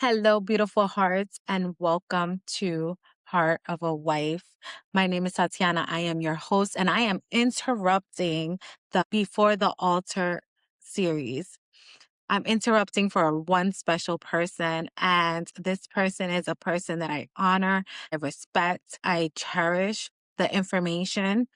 Hello, beautiful hearts, and welcome to Heart of a Wife. My name is Tatiana. I am your host, and I am interrupting the Before the Altar series. I'm interrupting for one special person, and this person is a person that I honor, I respect, I cherish the information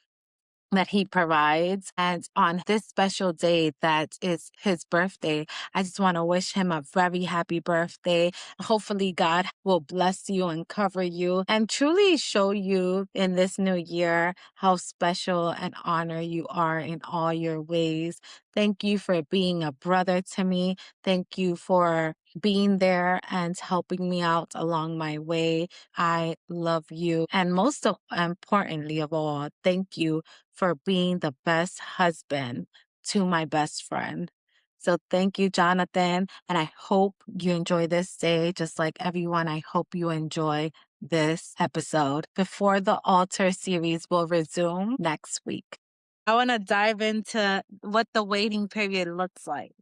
that he provides. And on this special day that is his birthday, I just want to wish him a very happy birthday. Hopefully, God will bless you and cover you and truly show you in this new year how special and honor you are in all your ways. Thank you for being a brother to me. Thank you for being there and helping me out along my way. I love you. And most importantly of all, thank you for being the best husband to my best friend. So thank you, Jonathan. And I hope you enjoy this day. Just like everyone, I hope you enjoy this episode. Before the Altar series will resume next week. I want to dive into what the waiting period looks like.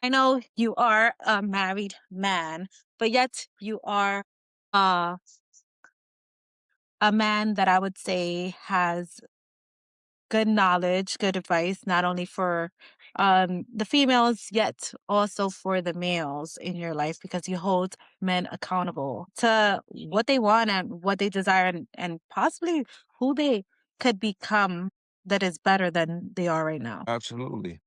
I know you are a married man, but yet you are uh, a man that I would say has good knowledge, good advice, not only for the females, yet also for the males in your life, because you hold men accountable to what they want and what they desire, and possibly who they could become that is better than they are right now. Absolutely.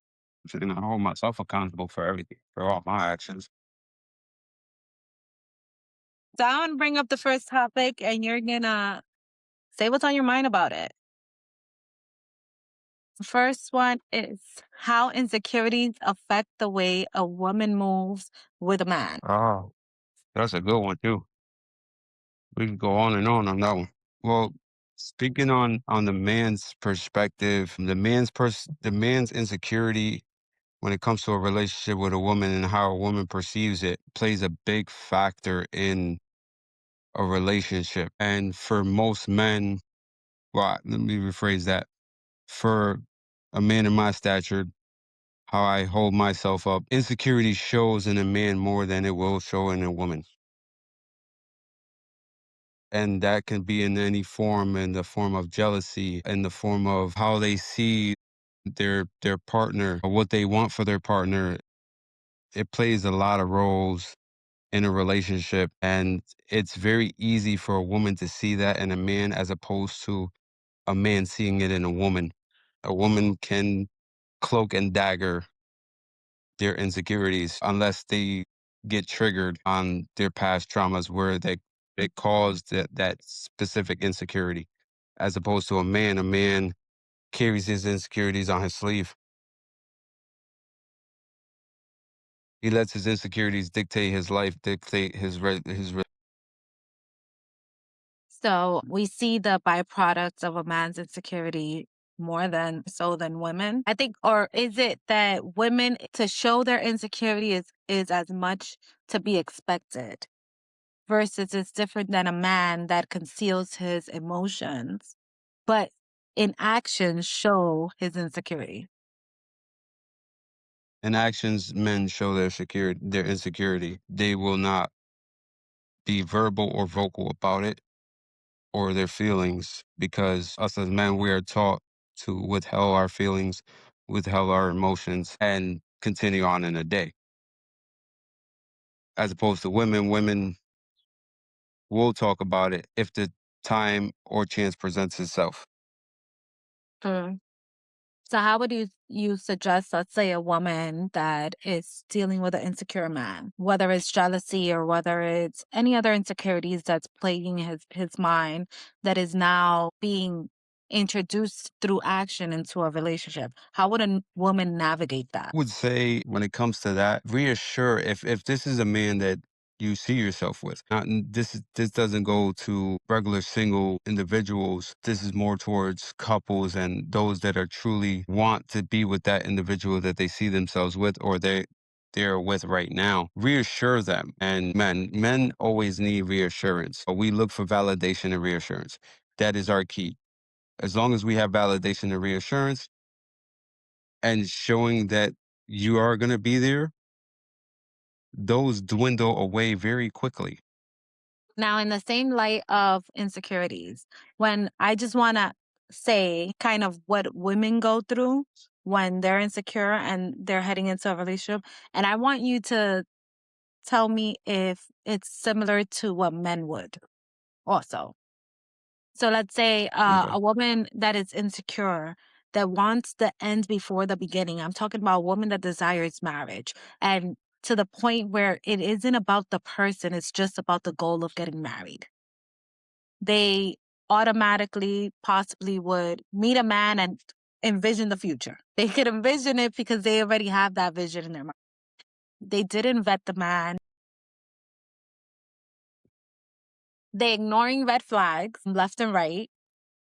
And I hold myself accountable for everything, for all my actions. So I want to bring up the first topic, and you're gonna say what's on your mind about it. The first one is how insecurities affect the way a woman moves with a man. Oh, that's a good one too. We can go on and on that one. Well, speaking on the man's perspective, the man's insecurity when it comes to a relationship with a woman and how a woman perceives it plays a big factor in a relationship. And for most men, well, let me rephrase that. For a man in my stature, how I hold myself up. Insecurity shows in a man more than it will show in a woman. And that can be in any form, in the form of jealousy, in the form of how they see their partner, or what they want for their partner. It plays a lot of roles in a relationship. And it's very easy for a woman to see that in a man as opposed to a man seeing it in a woman. A woman can cloak and dagger their insecurities unless they get triggered on their past traumas where they caused that specific insecurity. As opposed to a man carries his insecurities on his sleeve. He lets his insecurities dictate his life, dictate So we see the byproducts of a man's insecurity more than so than women. I think, or is it that women to show their insecurity is as much to be expected versus it's different than a man that conceals his emotions, but in action show his insecurity. in actions. Men show their insecurity. They will not be verbal or vocal about it or their feelings because us as men, we are taught to withhold our feelings, withhold our emotions, and continue on in the day. As opposed to women will talk about it if the time or chance presents itself. So how would you suggest, let's say, a woman that is dealing with an insecure man, whether it's jealousy or whether it's any other insecurities that's plaguing his mind that is now being introduced through action into a relationship? How would a woman navigate that? Would say when it comes to that, reassure if this is a man that you see yourself with. This doesn't go to regular single individuals. This is more towards couples and those that are truly want to be with that individual that they see themselves with or they're with right now. Reassure them. And men always need reassurance. We look for validation and reassurance. That is our key. As long as we have validation and reassurance, and showing that you are going to be there, those dwindle away very quickly. Now, in the same light of insecurities, when I just want to say kind of what women go through when they're insecure and they're heading into a relationship, and I want you to tell me if it's similar to what men would also. So let's say Okay. a woman that is insecure, that wants the end before the beginning. I'm talking about a woman that desires marriage and to the point where it isn't about the person, it's just about the goal of getting married. They automatically possibly would meet a man and envision the future. They could envision it because they already have that vision in their mind. They didn't vet the man. They ignoring red flags left and right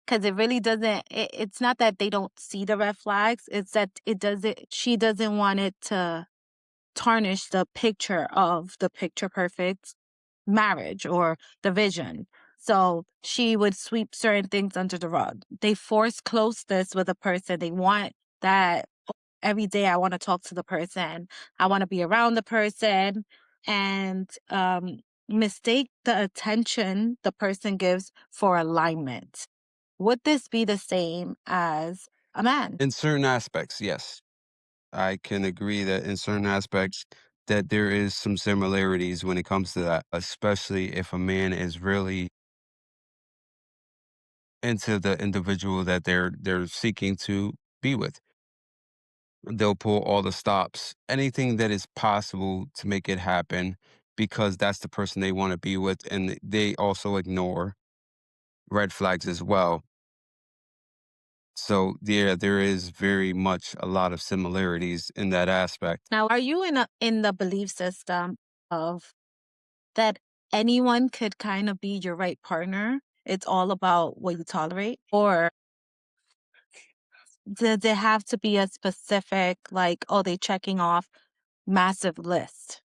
because it really doesn't it's not that they don't see the red flags, it's that it doesn't she doesn't want it to tarnish the picture of the picture perfect marriage or the vision. So she would sweep certain things under the rug. They force closeness with a person. They want that every day. I want to talk to the person. I want to be around the person and mistake the attention the person gives for alignment. Would this be the same as a man? In certain aspects, yes. I can agree that in certain aspects that there is some similarities when it comes to that, especially if a man is really into the individual that they're seeking to be with. They'll pull all the stops, anything that is possible to make it happen because that's the person they want to be with, and they also ignore red flags as well. So yeah, there is very much a lot of similarities in that aspect. Now, are you in the belief system of that anyone could kind of be your right partner? It's all about what you tolerate? Or does it have to be a specific, like, oh, they checking off massive list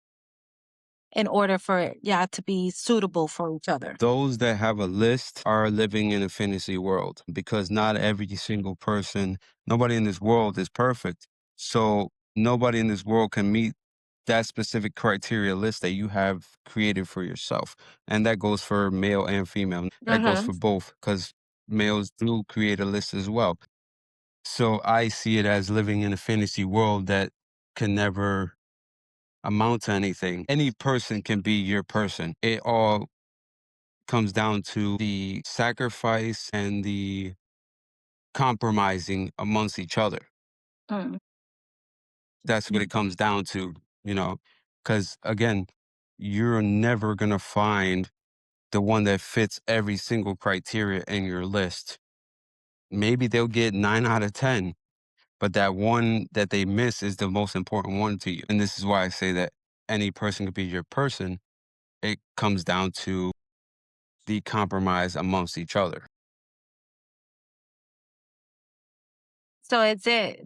in order for yeah to be suitable for each other? Those that have a list are living in a fantasy world because not every single person, nobody in this world is perfect. So nobody in this world can meet that specific criteria list that you have created for yourself. And that goes for male and female. That goes Mm-hmm. for both because males do create a list as well. So I see it as living in a fantasy world that can never amount to anything. Any person can be your person. It all comes down to the sacrifice and the compromising amongst each other. Mm. That's what it comes down to, you know, because again, you're never going to find the one that fits every single criteria in your list. Maybe they'll get 9 out of 10, but that one that they miss is the most important one to you. And this is why I say that any person could be your person. It comes down to the compromise amongst each other. So is it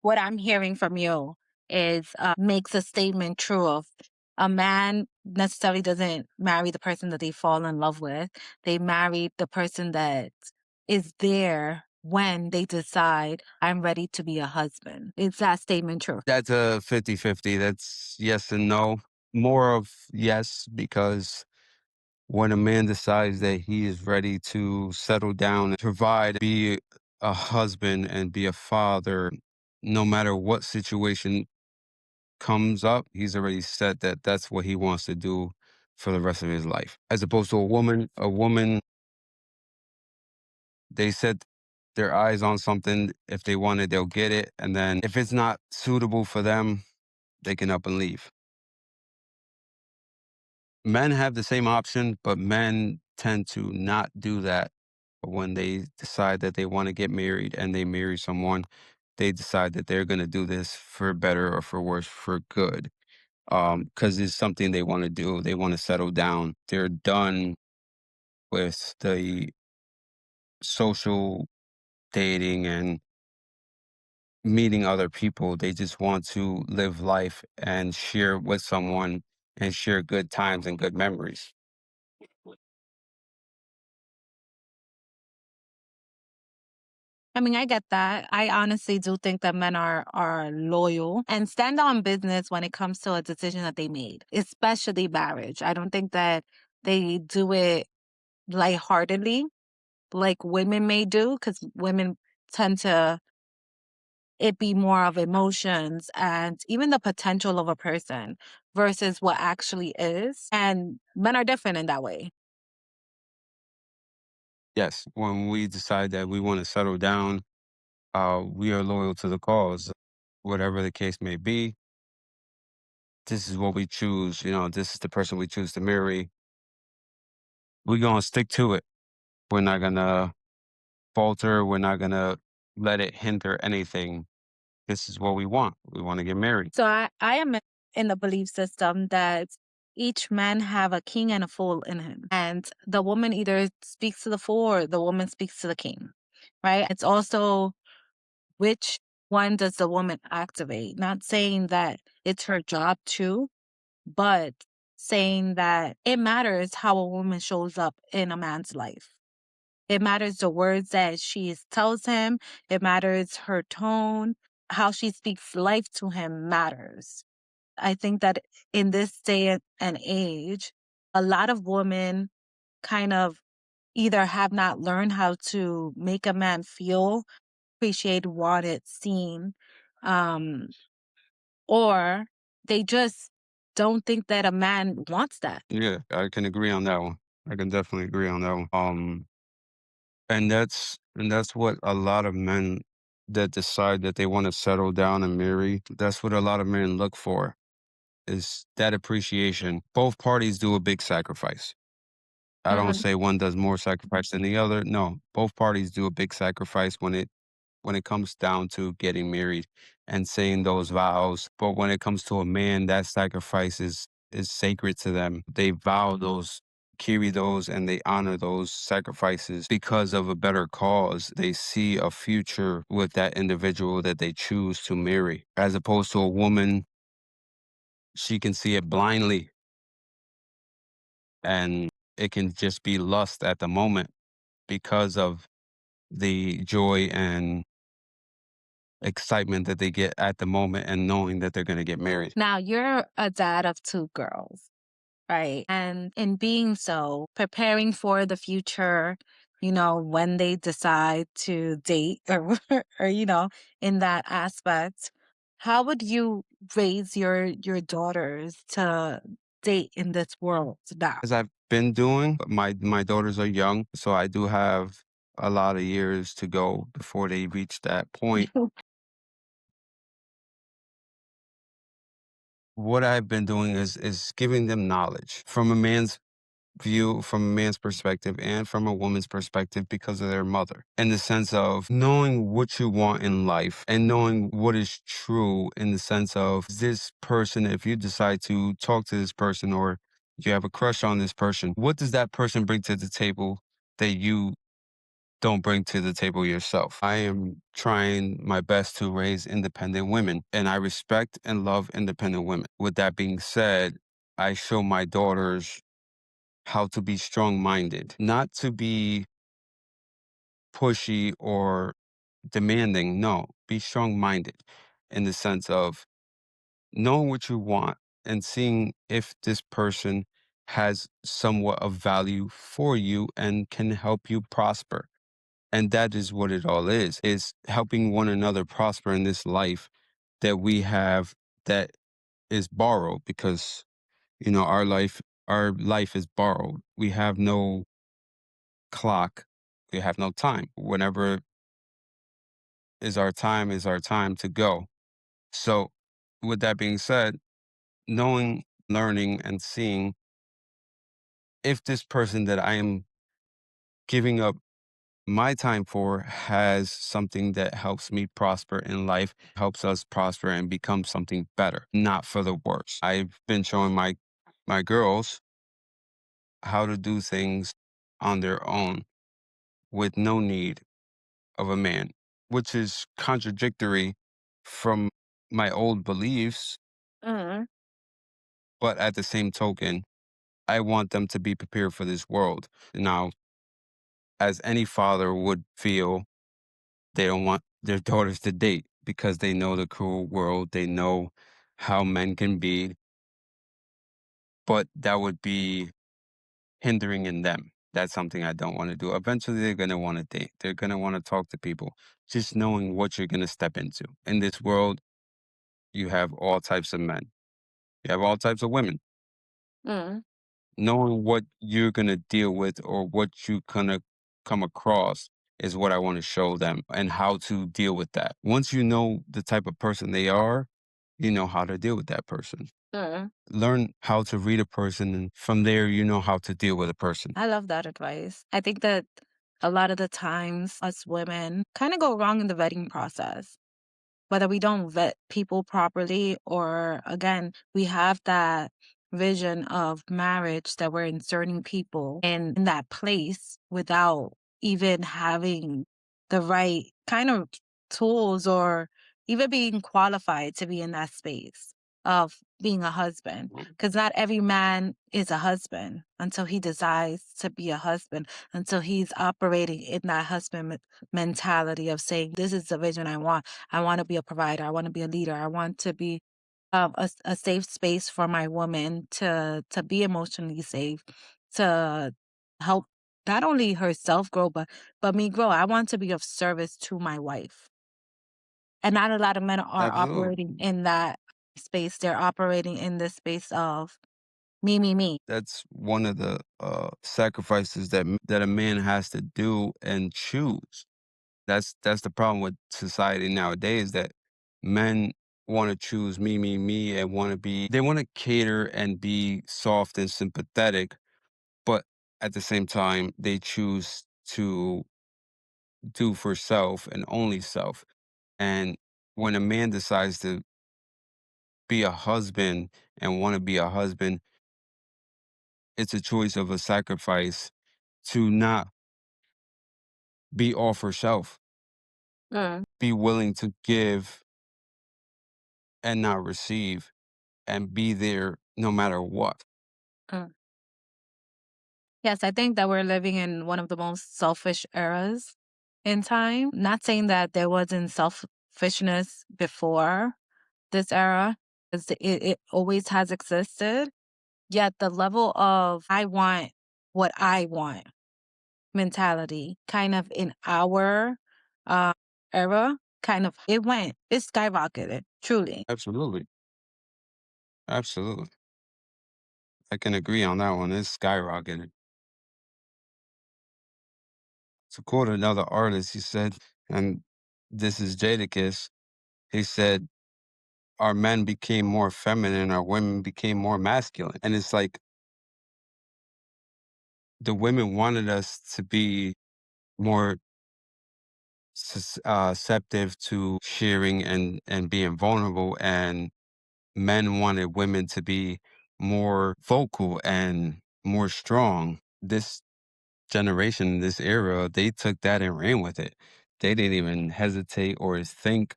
what I'm hearing from you is makes a statement true of a man necessarily doesn't marry the person that they fall in love with. They marry the person that is there when they decide I'm ready to be a husband. Is that statement true? That's a 50-50. That's yes and no. More of yes, because when a man decides that he is ready to settle down and provide, be a husband and be a father, no matter what situation comes up, he's already said that that's what he wants to do for the rest of his life. As opposed to a woman, they set their eyes on something. If they want it, they'll get it. And then if it's not suitable for them, they can up and leave. Men have the same option, but men tend to not do that when they decide that they want to get married and they marry someone. They decide that they're going to do this for better or for worse, for good, because it's something they want to do. They want to settle down. They're done with the social dating and meeting other people. They just want to live life and share with someone and share good times and good memories. I mean, I get that. I honestly do think that men are loyal and stand on business when it comes to a decision that they made, especially marriage. I don't think that they do it lightheartedly like women may do, because women tend to it be more of emotions and even the potential of a person versus what actually is. And men are different in that way. Yes, when we decide that we want to settle down, we are loyal to the cause, whatever the case may be. This is what we choose. This is the person we choose to marry. We're gonna stick to it. We're not gonna falter. We're not gonna let it hinder anything. This is what we want. We want to get married. So I am in the belief system that each man have a king and a fool in him. And the woman either speaks to the fool or the woman speaks to the king. Right? It's also which one does the woman activate? Not saying that it's her job to, but saying that it matters how a woman shows up in a man's life. It matters the words that she tells him, it matters her tone, how she speaks life to him matters. I think that in this day and age, a lot of women kind of either have not learned how to make a man feel appreciated, wanted, seen, um, or they just don't think that a man wants that. Yeah, I can agree on that one. I can definitely agree on that one. And that's what a lot of men that decide that they want to settle down and marry. That's what a lot of men look for is that appreciation. Both parties do a big sacrifice. I don't Mhm. say one does more sacrifice than the other. No, both parties do a big sacrifice when it comes down to getting married and saying those vows. But when it comes to a man, that sacrifice is sacred to them. They vow those, carry those, and they honor those sacrifices because of a better cause. They see a future with that individual that they choose to marry. As opposed to a woman, she can see it blindly and it can just be lust at the moment because of the joy and excitement that they get at the moment and knowing that they're going to get married. Now, you're a dad of two girls, right? And in being so, preparing for the future, when they decide to date or, or in that aspect, how would you raise your daughters to date in this world now? As I've been doing, but my daughters are young, so I do have a lot of years to go before they reach that point. What I've been doing is giving them knowledge from a man's view, from a man's perspective, and from a woman's perspective because of their mother. In the sense of knowing what you want in life and knowing what is true in the sense of this person, if you decide to talk to this person or you have a crush on this person, what does that person bring to the table that you don't bring to the table yourself? I am trying my best to raise independent women, and I respect and love independent women. With that being said, I show my daughters how to be strong minded, not to be pushy or demanding. No, be strong minded in the sense of knowing what you want and seeing if this person has somewhat of value for you and can help you prosper. And that is what it all is helping one another prosper in this life that we have that is borrowed because, our life is borrowed. We have no clock. We have no time. Whenever is our time to go. So, with that being said, knowing, learning, and seeing if this person that I am giving up my time for has something that helps me prosper in life, helps us prosper and become something better, not for the worse. I've been showing my girls how to do things on their own with no need of a man, which is contradictory from my old beliefs. Mhm. But at the same token, I want them to be prepared for this world. Now, as any father would feel, They don't want their daughters to date because they know the cruel world. They know how men can be, but that would be hindering in them. That's something I don't want to do. Eventually, they're going to want to date. They're going to want to talk to people. Just knowing what you're going to step into. In this world, you have all types of men, you have all types of women. Mm, Knowing what you're going to deal with or what you're going to come across is what I want to show them and how to deal with that. Once you know the type of person they are, you know how to deal with that person. mm. Learn how to read a person, and from there, you know how to deal with a person. I love that advice. I think that a lot of the times us women kind of go wrong in the vetting process, whether we don't vet people properly or again, we have that vision of marriage that we're inserting people in that place without even having the right kind of tools or even being qualified to be in that space of being a husband. Because not every man is a husband until he decides to be a husband, until he's operating in that mentality of saying, this is the vision I want. I want to be a provider. I want to be a leader. I want to be a safe space for my woman to be emotionally safe, to help not only herself grow, but me grow. I want to be of service to my wife. And not a lot of men are Absolutely. operating in that space. They're operating in this space of me, me, me. That's one of the sacrifices that a man has to do and choose. That's the problem with society nowadays, that men want to choose me, me, me, and they want to cater and be soft and sympathetic, but at the same time, they choose to do for self and only self. And when a man decides to be a husband and want to be a husband, it's a choice of a sacrifice to not be all for self, Mm, be willing to give and not receive, and be there no matter what. mm. Yes, I think that we're living in one of the most selfish eras in time. Not saying that there wasn't selfishness before this era, 'cause it always has existed. Yet the level of I want what I want mentality kind of in our uh, era, it skyrocketed, truly. Absolutely. Absolutely. I can agree on that one. It's skyrocketed. To quote another artist, he said, and this is Jadakiss, he said, our men became more feminine, our women became more masculine. And it's like the women wanted us to be more receptive to sharing and being vulnerable, and men wanted women to be more vocal and more strong. This generation, this era, they took that and ran with it. They didn't even hesitate or think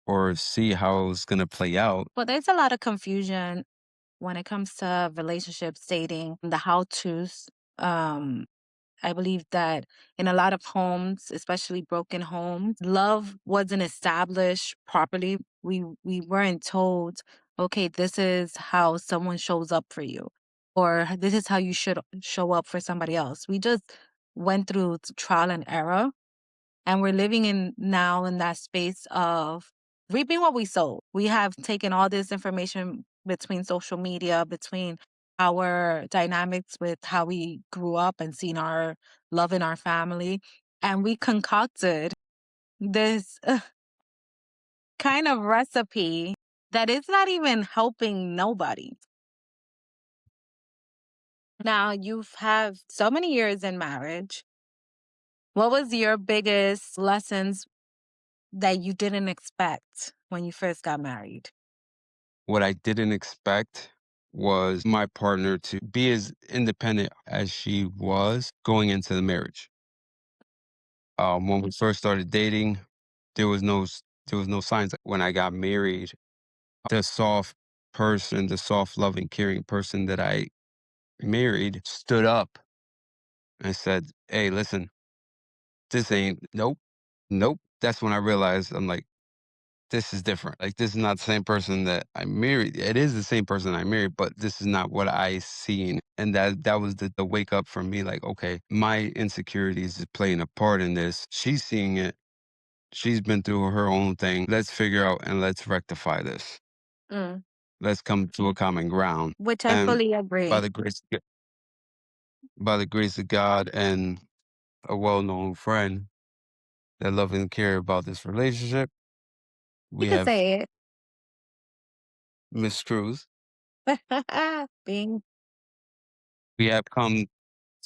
or see how it was going to play out. Well, there's a lot of confusion when it comes to relationships, dating, the how to's. Um, I believe that in a lot of homes, especially broken homes, love wasn't established properly. We weren't told, okay, this is how someone shows up for you, or this is how you should show up for somebody else. We just went through trial and error, and we're living in now in that space of reaping what we sow. We have taken all this information between social media, between our dynamics with how we grew up and seen our love in our family. And we concocted this kind of recipe that is not even helping nobody. Now, you've had so many years in marriage. What was your biggest lessons that you didn't expect when you first got married? What I didn't expect was my partner to be as independent as she was going into the marriage. When we first started dating, there was no signs. When I got married, the soft person, the soft, loving, caring person that I married stood up and said, "Hey, listen, this ain't nope, nope. That's when I realized, I'm like, this is different. Like, this is not the same person that I married. It is the same person I married, but this is not what I seen. And that was the wake up for me. Like, okay, my insecurities is playing a part in this. She's seeing it. She's been through her own thing. Let's figure out and let's rectify this. Mm. Let's come to a common ground. Which I And fully by agree. the by the grace of God and a well known friend that love and care about this relationship, You we could have say misstrues. it. Being We have come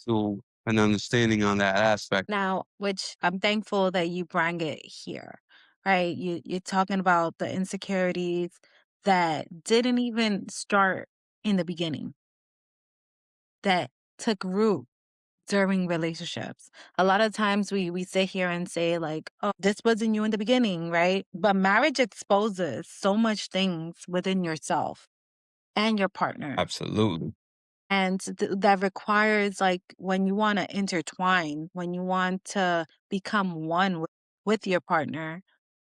to an understanding on that aspect. now, which I'm thankful that you bring it here, right? You're talking about the insecurities that didn't even start in the beginning, that took root during relationships. A lot of times we sit here and say like, "Oh, this wasn't you in the beginning," right? But marriage exposes so much things within yourself and your partner. Absolutely. And that requires like when you want to intertwine, when you want to become one with your partner,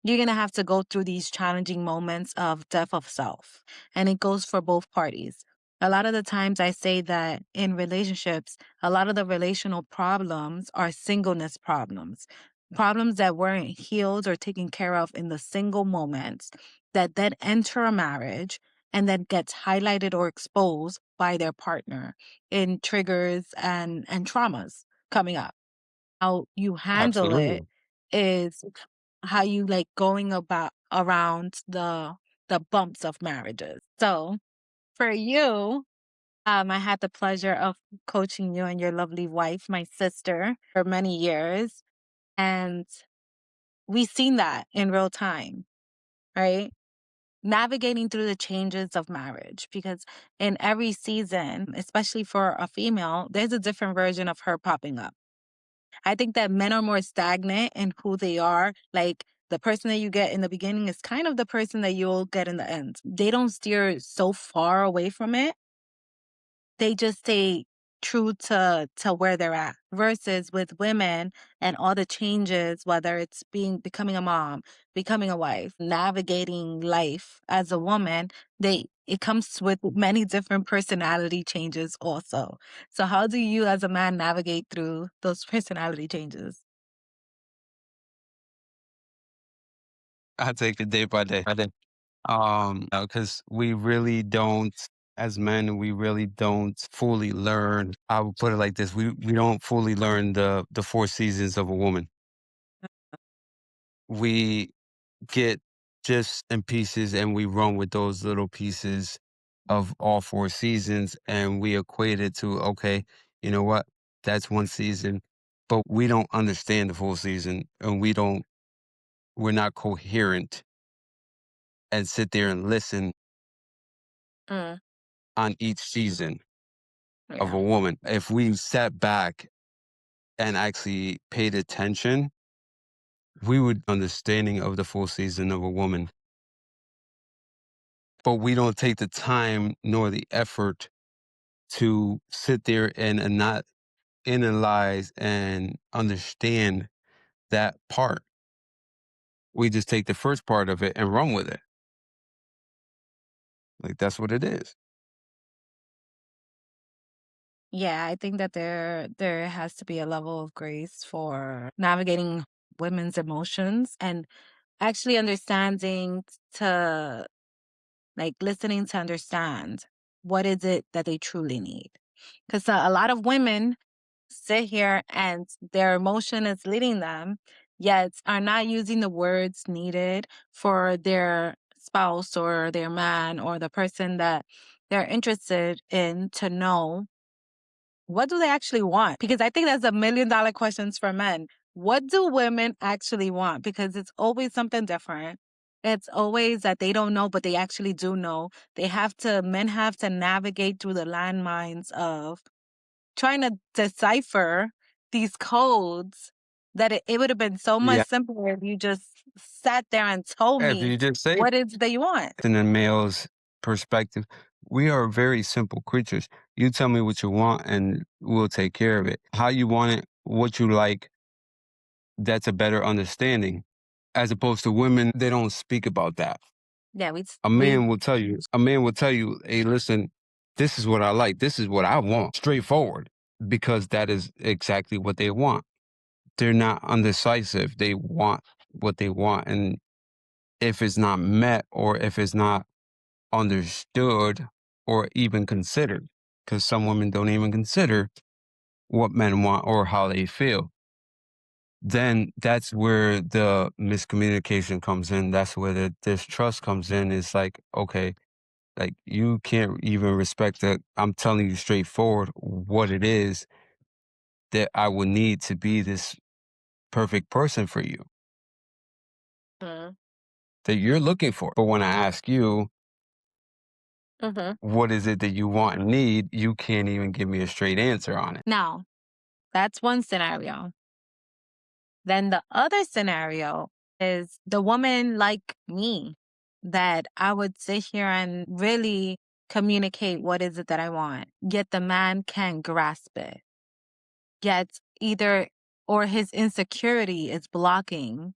you're going to have to go through these challenging moments of death of self. And it goes for both parties. A lot of the times I say that in relationships, a lot of the relational problems are singleness problems, problems that weren't healed or taken care of in the single moments that then enter a marriage and then gets highlighted or exposed by their partner in triggers and traumas coming up. How you handle it Absolutely. is how you like going about around the bumps of marriages. So for you, I had the pleasure of coaching you and your lovely wife, my sister, for many years. And we've seen that in real time, right? Navigating through the changes of marriage because in every season, especially for a female, there's a different version of her popping up. I think that men are more stagnant in who they are. Like the person that you get in the beginning is kind of the person that you'll get in the end. They don't steer so far away from it. They just stay true to where they're at. Versus with women and all the changes, whether it's becoming a mom, becoming a wife, navigating life as a woman, they it comes with many different personality changes also. So how do you as a man navigate through those personality changes? I take it day by day. Because we really don't, as men, we really don't fully learn. I would put it like this: we don't fully learn the four seasons of a woman. We get just in pieces, and we run with those little pieces of all four seasons, and we equate it to okay, you know what? That's one season, but we don't understand the full season, and we're not coherent and sit there and listen Mm, on each season of yeah. a woman. If we sat back and actually paid attention, we would understanding of the full season of a woman. But we don't take the time nor the effort to sit there and not analyze and understand that part. We just take the first part of it and run with it. Like that's what it is. Yeah, I think that there has to be a level of grace for navigating women's emotions and actually understanding to like listening to understand what is it that they truly need. Because a lot of women sit here and their emotion is leading them, yet are not using the words needed for their spouse or their man or the person that they're interested in to know what do they actually want? Because I think that's $1 million questions for men. What do women actually want? Because it's always something different. It's always that they don't know, but they actually do know. Men have to navigate through the landmines of trying to decipher these codes that it would have been so much Yeah. simpler if you just sat there and told If me you just say what is that you want. in a male's perspective, we are very simple creatures. You tell me what you want and we'll take care of it. How you want it, what you like, that's a better understanding. As opposed to women, they don't speak about that. Yeah, A man will tell you, hey, listen, this is what I like. This is what I want. Straightforward. Because that is exactly what they want. They're not undecisive. They want what they want. And if it's not met or if it's not understood or even considered, because some women don't even consider what men want or how they feel, then that's where the miscommunication comes in. That's where the distrust comes in. It's like, okay, like you can't even respect that. I'm telling you straightforward what it is that I would need to be this perfect person for you Mhm, that you're looking for. But when I ask you, mhm. what is it that you want and need, you can't even give me a straight answer on it. Now, that's one scenario. Then the other scenario is the woman like me that I would sit here and really communicate what is it that I want, yet the man can't grasp it. Yet either or his insecurity is blocking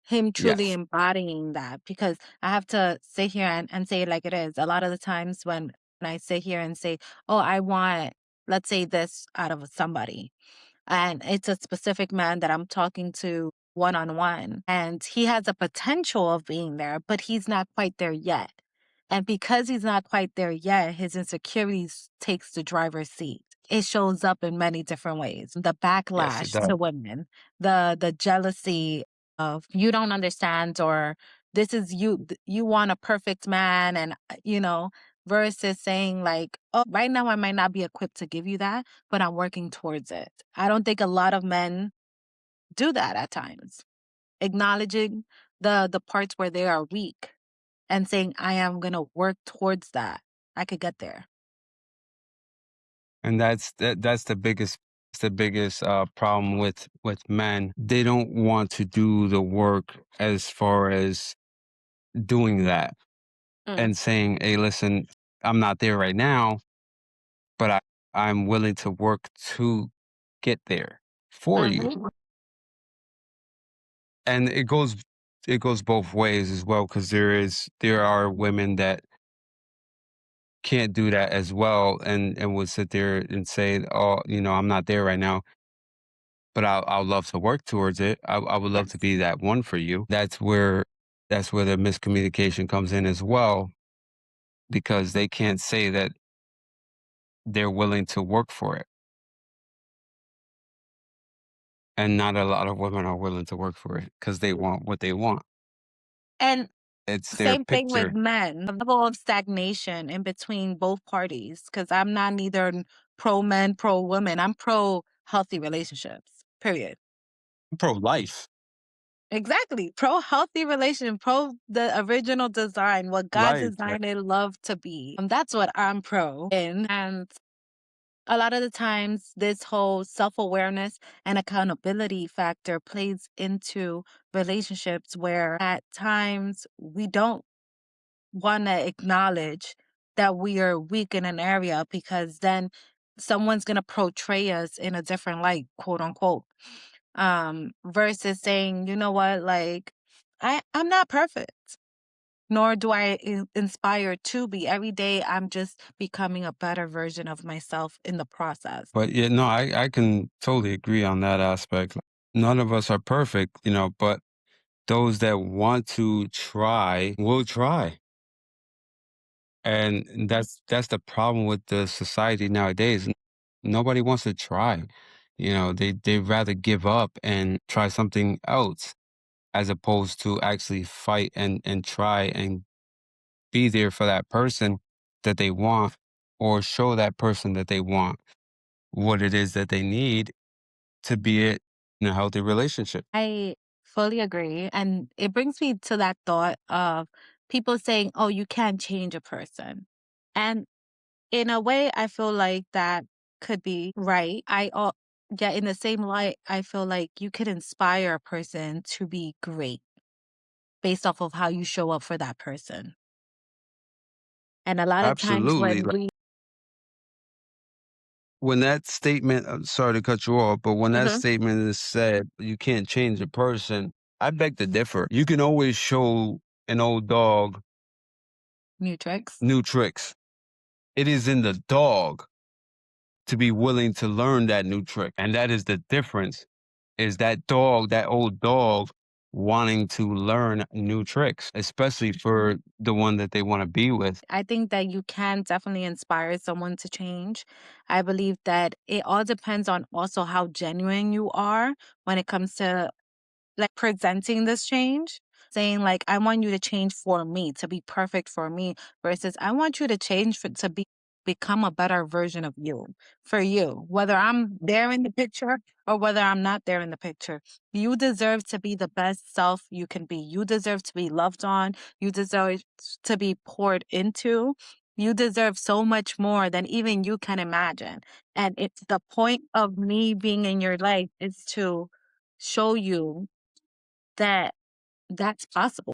him truly Yes. embodying that because I have to sit here and say it like it is. A lot of the times when I sit here and say, oh, I want, let's say this out of somebody, and it's a specific man that I'm talking to one on one, and he has a potential of being there, but he's not quite there yet. And because he's not quite there yet, his insecurities takes the driver's seat. It shows up in many different ways. The Yes, it backlash does. to women, the jealousy of you don't understand or this is you want a perfect man and versus saying like, oh, right now I might not be equipped to give you that, but I'm working towards it. I don't think a lot of men do that at times. Acknowledging the parts where they are weak and saying, I am gonna work towards that. I could get there. And that's the biggest problem with men. They don't want to do the work as far as doing that Mm. and saying, hey, listen, I'm not there right now, but I'm willing to work to get there for you. Mhm. And it goes both ways as well, because there are women that can't do that as well and would sit there and say, oh, I'm not there right now, but I'll love to work towards it. I would love to Yes. be that one for you. That's where the miscommunication comes in as well, because they can't say that they're willing to work for it. And not a lot of women are willing to work for it because they want what they want. And It's their same thing with picture. men, a level of stagnation in between both parties. Because I'm not neither pro men, pro women. I'm pro healthy relationships. Period. Pro life. Exactly. Pro healthy relation, pro the original design, what God Right. designed it love to be. That's what I'm pro in. And a lot of the times, this whole self awareness and accountability factor plays into relationships where at times we don't want to acknowledge that we are weak in an area because then someone's going to portray us in a different light, quote unquote. Versus saying, you know what, like I'm not perfect, nor do I inspire to be. Every day I'm just becoming a better version of myself in the process. But yeah, no, I can totally agree on that aspect. None of us are perfect, but those that want to try will try. And that's the problem with the society nowadays. Nobody wants to try. They rather give up and try something else as opposed to actually fight and try and be there for that person that they want, or show that person that they want what it is that they need to be it in a healthy relationship. I fully agree. And it brings me to that thought of people saying, oh, you can't change a person. And in a way, I feel like that could be right. Yeah, in the same light, I feel like you could inspire a person to be great based off of how you show up for that person. And a lot of times Absolutely. when Like, we when that statement, sorry to cut you off, but when that Mhm. statement is said, you can't change a person. I beg to differ. You can always show an old dog New tricks. new tricks. It is in the dog to be willing to learn that new trick. And that is the difference, is that dog, that old dog wanting to learn new tricks, especially for the one that they want to be with. I think that you can definitely inspire someone to change. I believe that it all depends on also how genuine you are when it comes to like presenting this change, saying like, I want you to change for me, to be perfect for me, versus I want you to change to become a better version of you for you, whether I'm there in the picture or whether I'm not there in the picture. You deserve to be the best self you can be. You deserve to be loved on. You deserve to be poured into. You deserve so much more than even you can imagine. And it's the point of me being in your life is to show you that that's possible.